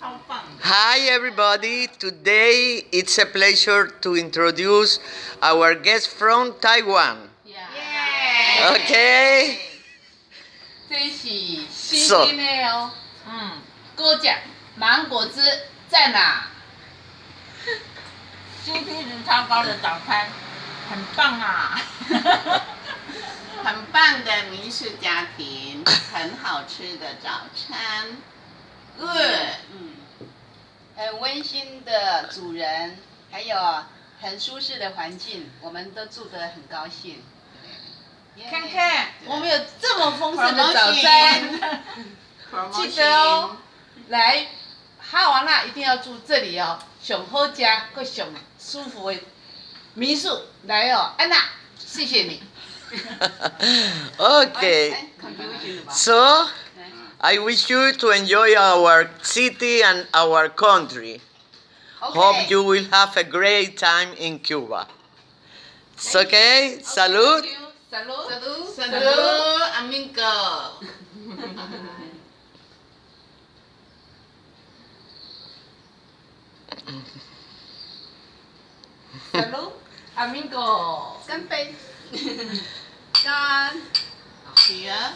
Hi everybody, today it's a pleasure to introduce our guest from Taiwan. Yeah. Okay? 这是新鲜的哦，哥讲芒果汁在哪？CP 值超高的早餐，很棒啊！很棒的民宿家庭，很好吃的早餐。很温馨的主人，还有很舒适的环境，我们都住得很高兴。看看，我们有这么丰盛的早餐，记得哦，来哈瓦那一定要住这里哦，上好家个上舒服的民宿，来哦，安娜，谢谢你。Okay, so I wish you to enjoy our city and our country. Hope you will have a great time in Cuba. It's okay? Salud. Salud, amigo. Salud, amigo. 干杯。干。Cheers.